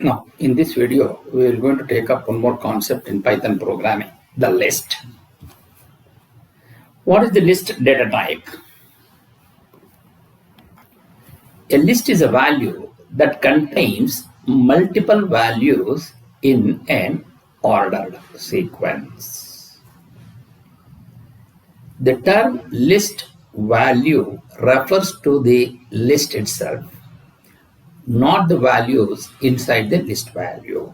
Now, in this video, we are going to take up one more concept in Python programming, the list. What is the list data type? A list is a value that contains multiple values in an ordered sequence. The term list value refers to the list itself, not the values inside the list value.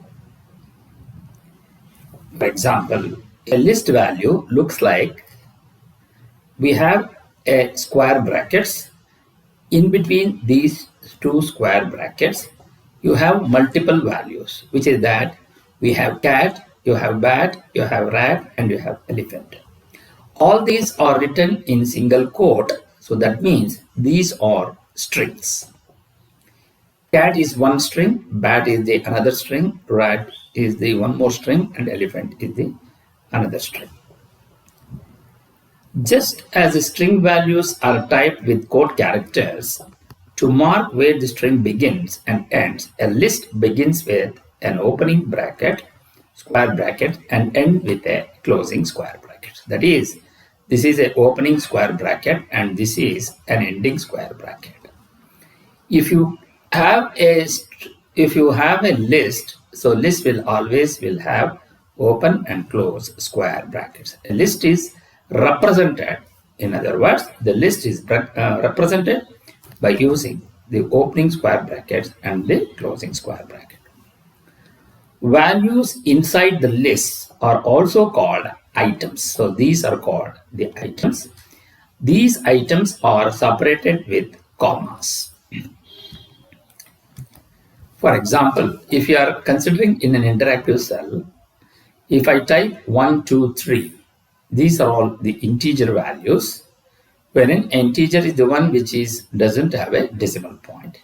For example, a list value looks like we have a square brackets. In between these two square brackets, you have multiple values, which is that we have cat, you have bat, you have rat, and you have elephant. All these are written in single quote, so that means these are strings. Cat is one string, bat is the another string, rat is the one more string, and elephant is the another string. Just as the string values are typed with quote characters, to mark where the string begins and ends, a list begins with an opening bracket, square bracket, and end with a closing square bracket. That is, this is an opening square bracket and this is an ending square bracket. If you have a list, so list will always have open and close square brackets. A list is represented, in other words, the list is represented by using the opening square brackets and the closing square bracket. Values inside the list are also called items. So these are called the items. These items are separated with commas. For example, if you are considering in an interactive cell, if I type 1, 2, 3, these are all the integer values, when an integer is the one which doesn't have a decimal point.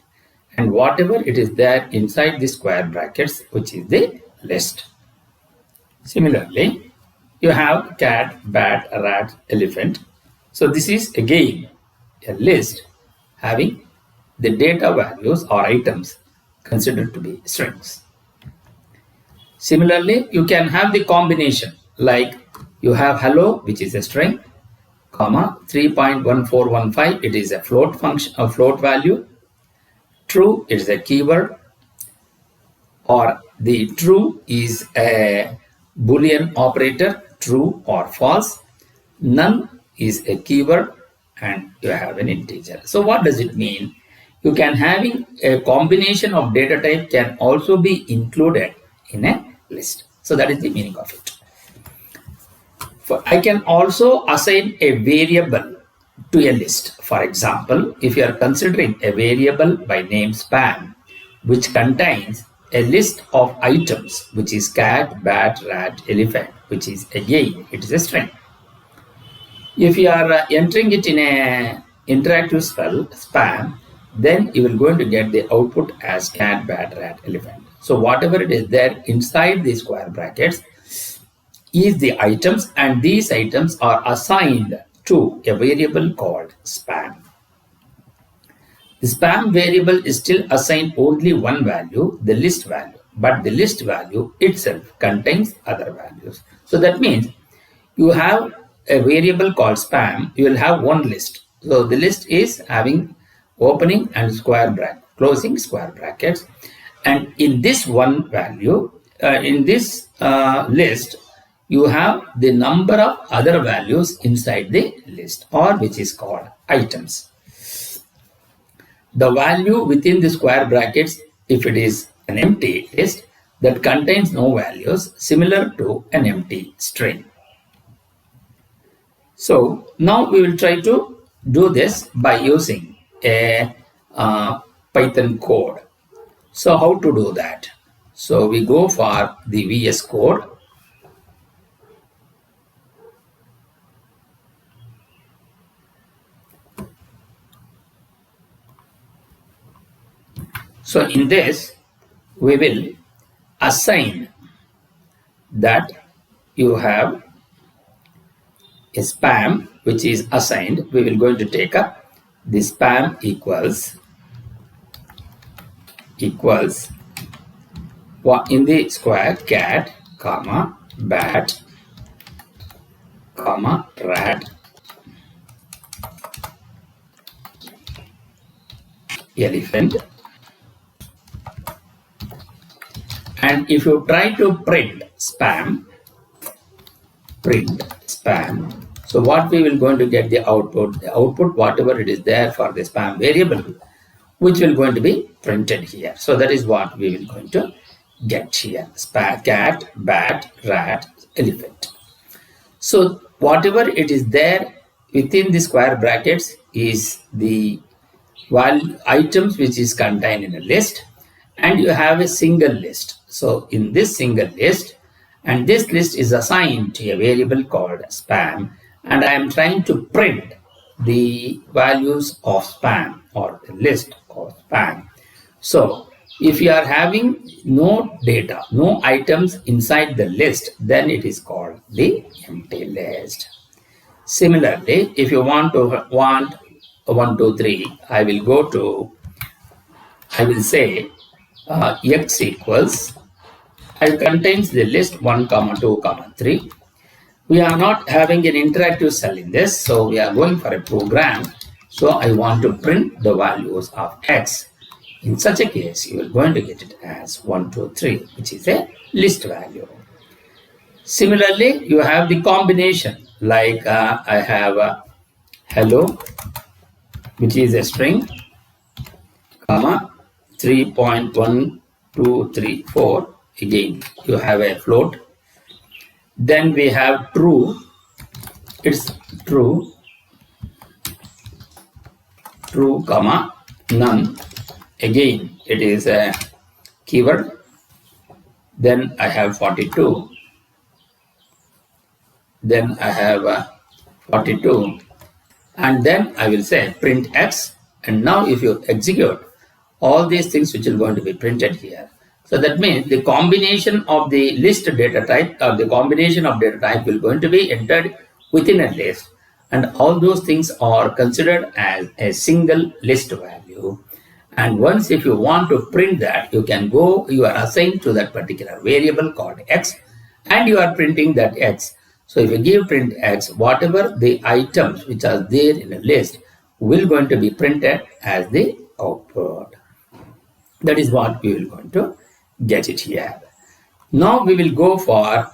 And whatever it is there inside the square brackets, which is the list. Similarly, you have cat, bat, rat, elephant. So this is again a list having the data values or items considered to be strings. Similarly, you can have the combination like you have hello, which is a string, comma 3.1415, it is a float function, a float value. True, it is a keyword, or the true is a Boolean operator, true or false. None is a keyword, and you have an integer. So what does it mean? You can having a combination of data type can also be included in a list. So that is the meaning of it. I can also assign a variable to a list. For example, if you are considering a variable by name span, which contains a list of items, which is cat, bat, rat, elephant, which is again, it is a string. If you are entering it in a interactive span, then you will going to get the output as cat, bat, rat, elephant. So whatever it is there inside the square brackets is the items, and these items are assigned to a variable called span. The span variable is still assigned only one value, the list value, but the list value itself contains other values. So that means you have a variable called span, you will have one list. So the list is having opening and square bracket, closing square brackets, and in this one value, in this list, you have the number of other values inside the list, or which is called items. The value within the square brackets, if it is an empty list that contains no values, similar to an empty string. So now we will try to do this by using a Python code. So how to do that? So we go for the VS Code. So in this, we will assign that you have a span which is assigned. We will going to take up the span equals in the square cat, comma, bat, comma, rat, elephant. And if you try to print spam, so what we will going to get the output, whatever it is there for the spam variable, which will going to be printed here. So that is what we will going to get here. Cat, bat, rat, elephant. So whatever it is there within the square brackets is the items which is contained in a list, and you have a single list. So in this single list, and this list is assigned to a variable called spam, and I am trying to print the values of spam or the list of spam. So if you are having no data, no items inside the list, then it is called the empty list. Similarly, if you want 1, 2, 3, I will say x equals, it contains the list 1, 2, 3. We are not having an interactive cell in this, so we are going for a program. So I want to print the values of x. In such a case, you are going to get it as 1, 2, 3, which is a list value. Similarly, you have the combination, like I have hello, which is a string, comma, 3.1234. Again, you have a float. Then we have true. It's true, comma, none. Again, it is a keyword. Then I have 42. Then I have 42. And then I will say print x. And now if you execute, all these things which are going to be printed here. So that means the combination of the list data type, or the combination of data type will going to be entered within a list, and all those things are considered as a single list value. And once if you want to print that, you can go, you are assigned to that particular variable called x, and you are printing that x. So if you give print x, whatever the items which are there in a list will going to be printed as the output. That is what we will going to get it here. Now we will go for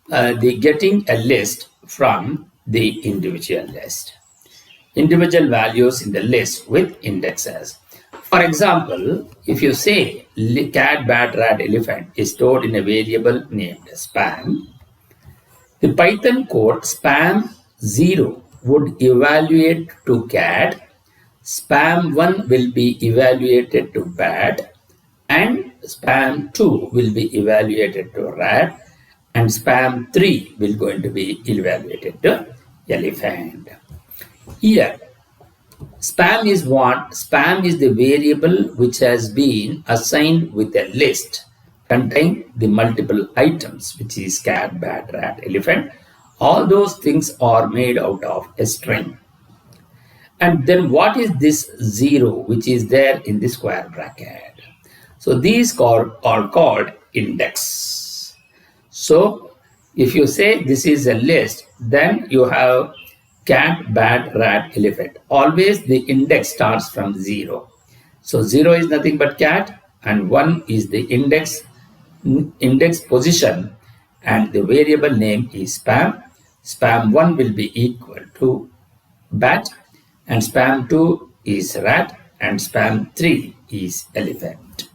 the getting a list from the individual list. Individual values in the list with indexes. For example, if you say cat, bat, rat, elephant is stored in a variable named spam, the Python code spam0 would evaluate to cat, spam1 will be evaluated to bat, and spam2 will be evaluated to rat, and spam3 will going to be evaluated to elephant. Here, spam is what? Spam is the variable which has been assigned with a list containing the multiple items, which is cat, bat, rat, elephant. All those things are made out of a string. And then what is this 0 which is there in the square bracket? So these are called index. So if you say this is a list, then you have cat, bat, rat, elephant. Always the index starts from 0. So 0 is nothing but cat, and 1 is the index position, and the variable name is spam. Spam1 will be equal to bat, and spam2 is rat, and spam3 is elephant.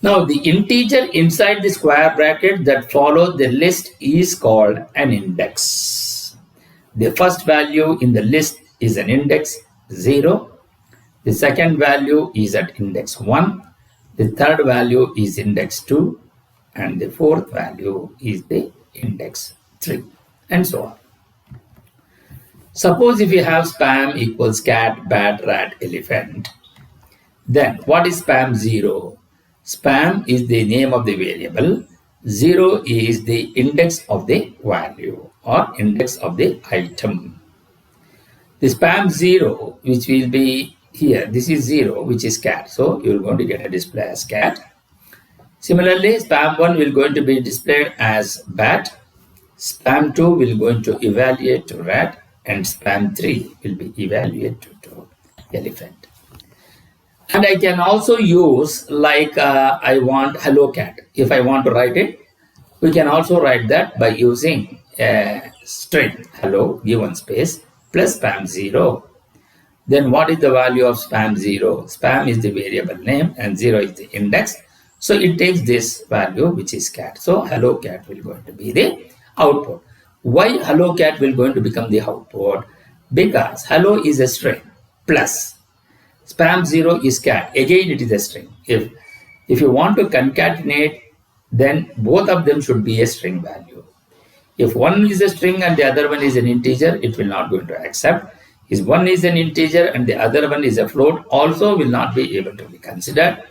Now the integer inside the square bracket that follows the list is called an index. The first value in the list is an index 0. The second value is at index 1. The third value is index 2. And the fourth value is the index 3. And so on. Suppose if you have spam equals cat, bat, rat, elephant, then what is spam 0? Spam is the name of the variable. 0 is the index of the value or index of the item. The spam 0, which will be here, this is 0, which is cat. So you are going to get a display as cat. Similarly, spam1 will going to be displayed as bat, spam2 will going to evaluate to rat, and spam3 will be evaluated to elephant. And I can also use like I want hello cat. If I want to write it, we can also write that by using a string hello given space plus spam0. Then what is the value of spam0? Spam is the variable name and 0 is the index. So it takes this value which is cat. So hello cat will going to be the output. Why hello cat will going to become the output? Because hello is a string plus spam0 is cat. Again it is a string. If you want to concatenate, then both of them should be a string value. If one is a string and the other one is an integer, it will not going to accept. If one is an integer and the other one is a float, also will not be able to be considered.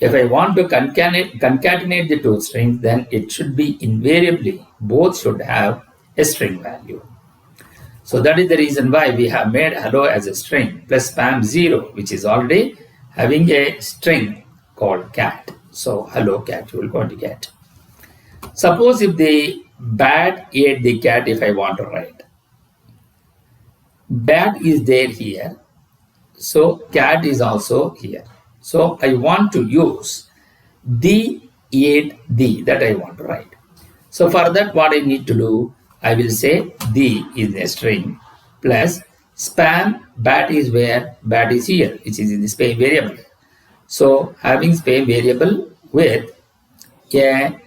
If I want to concatenate the two strings, then it should be invariably, both should have a string value. So that is the reason why we have made hello as a string plus spam0, which is already having a string called cat. So hello cat you will going to get. Suppose if the bat ate the cat, if I want to write. Bat is there here. So cat is also here. So I want to use the ate the that I want to write. So for that what I need to do, I will say the is a string plus spam bat is where bat is here, which is in the spam variable. So having spam variable with a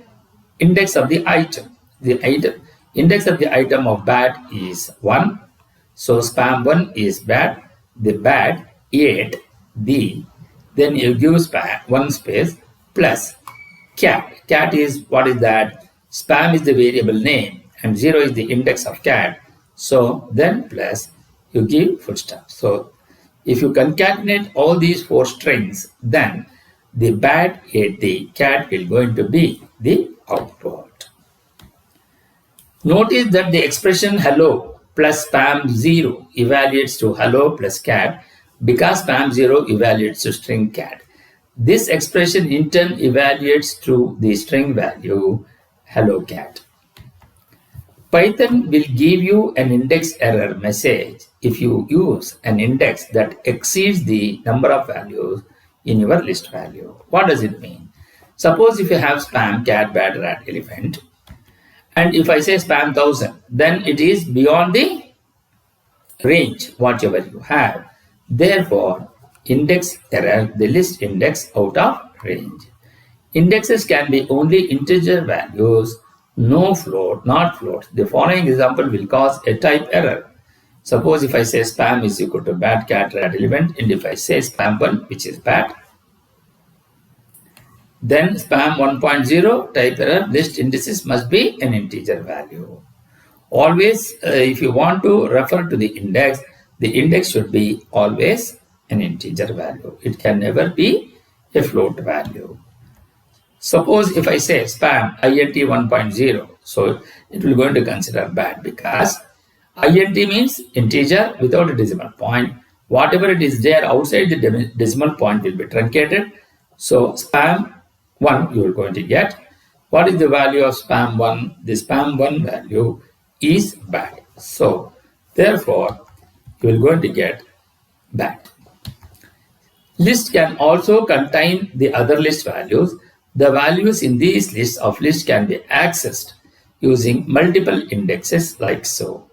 index of the item. The item index of the item of bat is 1. So spam1 is bat. The bat ate the. Then you give spam 1 space plus cat. Cat is what is that? Spam is the variable name and 0 is the index of cat. So then plus you give full stop. So if you concatenate all these 4 strings, then the bat ate the cat will going to be the output. Notice that the expression hello plus spam0 evaluates to hello plus cat because spam0 evaluates to string cat. This expression in turn evaluates to the string value hello cat. Python will give you an index error message if you use an index that exceeds the number of values in your list value. What does it mean? Suppose if you have spam cat, bat, rat, elephant, and if I say spam 1000, then it is beyond the range whatever you have. Therefore, index error, the list index out of range. Indexes can be only integer values, no float, not float. The following example will cause a type error. Suppose if I say spam is equal to bat, cat, rat, elephant, and if I say spam1, which is bat, then spam 1.0 type error, list indices must be an integer value. Always, if you want to refer to the index should be always an integer value. It can never be a float value. Suppose if I say spam int 1.0, so it will going to consider bad because int means integer without a decimal point. Whatever it is there outside the decimal point will be truncated. So spam 1 you are going to get. What is the value of spam 1? The spam 1 value is bad. So therefore you will going to get bad. List can also contain the other list values. The values in these lists of lists can be accessed using multiple indexes like so.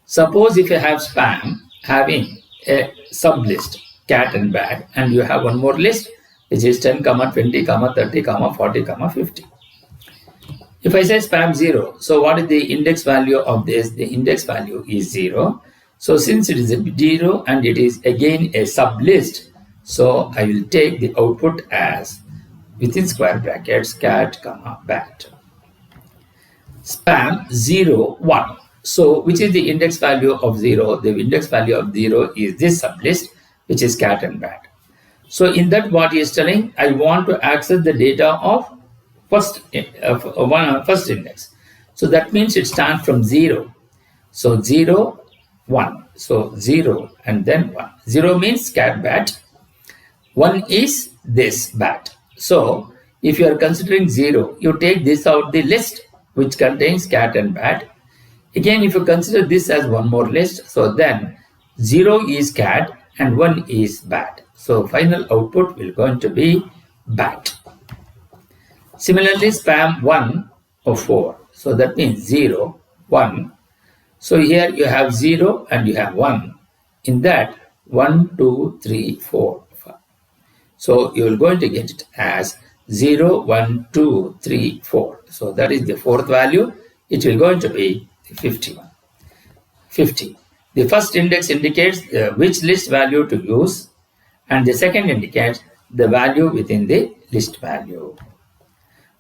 Suppose if you have spam having a sublist cat and bat, and you have one more list which is 10, 20, 30, 40, 50. If I say spam 0, so what is the index value of this? The index value is 0. So since it is a 0 and it is again a sublist, so I will take the output as within square brackets cat, bat. Spam 0, 1. So which is the index value of 0? The index value of 0 is this sublist, which is cat and bat. So in that what he is telling, I want to access the data of first index. So that means it starts from 0. So 0, 1. So 0 and then 1. 0 means cat, bat. 1 is this bat. So If you are considering 0, you take this out the list which contains cat and bat. Again, if you consider this as one more list, so then 0 is cat and 1 is bat. So final output will going to be bat. Similarly, spam 1 of 4. So that means 0, 1. So here you have 0 and you have 1. In that 1, 2, 3, 4, 5. So you will going to get it as 0, 1, 2, 3, 4. So that is the fourth value. It will going to be 51. 50. The first index indicates which list value to use, and the second indicates the value within the list value.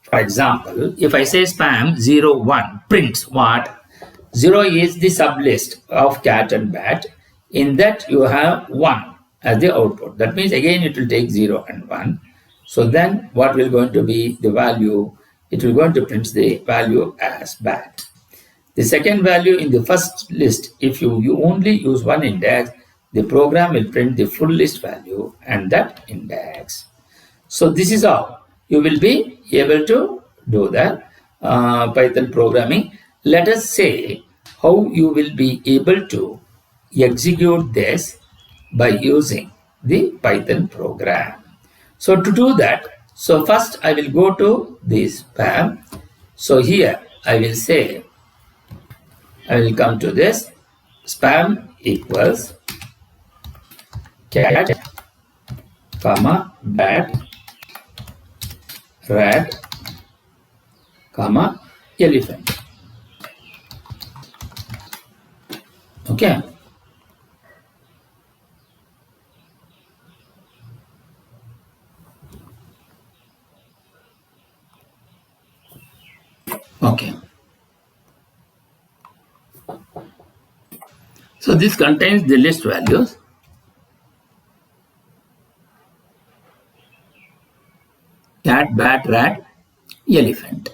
For example, if I say spam 0, 1 prints what? 0 is the sublist of cat and bat. In that you have 1 as the output. That means again it will take 0 and 1. So then what will going to be the value? It will going to print the value as bat. The second value in the first list, if you only use one index, the program will print the full list value and that index. So this is how you will be able to do that Python programming. Let us say how you will be able to execute this by using the Python program. So to do that, so first I will go to this spam. So here I will say, I will come to this spam equals cat, comma, bat, rat, comma, elephant. Okay. Okay. So this contains the list values. Cat, bat, rat, elephant.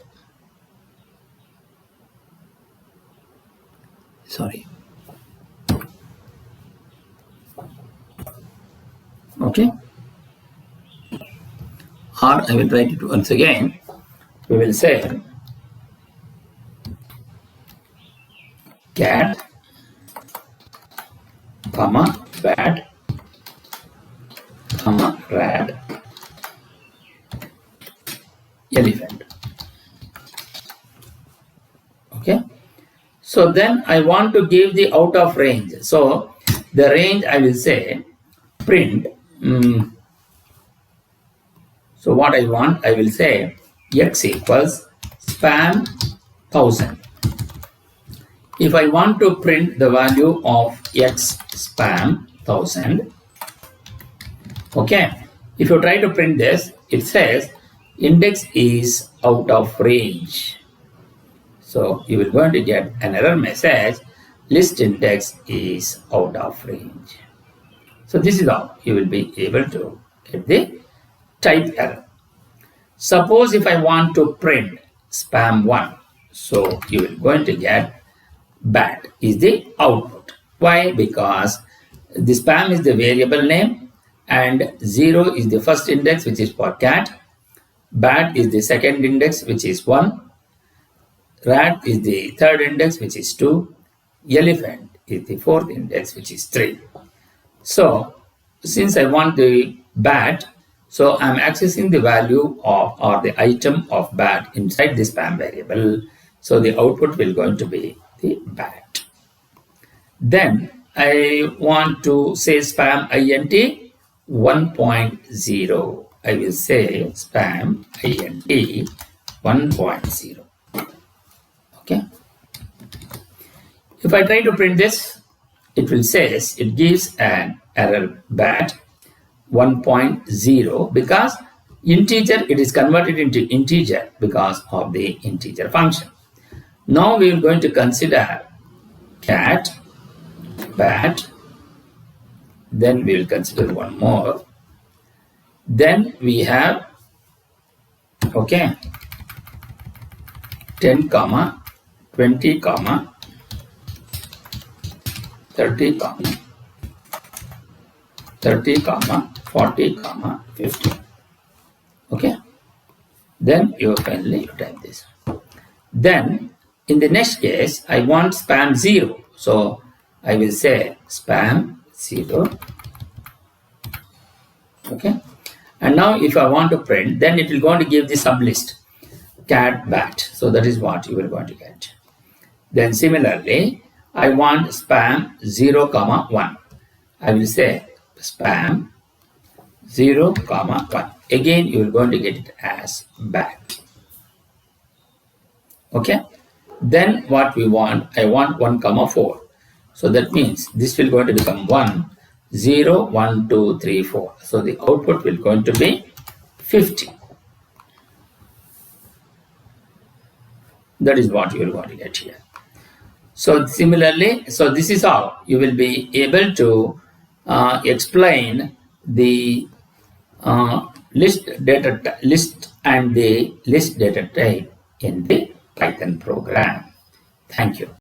Sorry. Okay. Or I will write it once again. We will say cat, comma, bat, comma, rat, elephant. Okay. So then I want to give the out of range. So the range I will say print. So what I want, I will say x equals spam 1000. If I want to print the value of x spam 1000, okay, if you try to print this, it says index is out of range. So you will going to get an error message, list index is out of range. So this is how you will be able to get the type error. Suppose if I want to print spam 1, so you will going to get bat is the output. Why? Because the spam is the variable name and 0 is the first index which is for cat, bat is the second index which is 1, rat is the third index which is 2, elephant is the fourth index which is 3. So since I want the bat, so I'm accessing the value of or the item of bat inside the spam variable. So the output will going to be the bat. Then I want to say spam int 1.0. I will say spam int 1.0. Okay. If I try to print this, it will say it gives an error bat 1.0 because integer, it is converted into integer because of the integer function. Now we are going to consider cat, bat, then we will consider one more. Then we have, okay, 10 comma 20 comma 30 comma 30 comma 40 comma 50. Okay. Then you finally type this. Then in the next case, I want spam 0. So I will say spam 0. Okay. And now if I want to print, then it will go to give the sublist cat bat. So that is what you are going to get. Then similarly, I want spam 0, 1. I will say spam 0, 1. Again, you are going to get it as bat. Okay. Then what we want, I want 1, 4. So that means this will going to become 1, 0, 1, 2, 3, 4. So the output will going to be 50. That is what you are going to get here. So similarly, so this is how you will be able to explain the list and the list data type in the Python program. Thank you.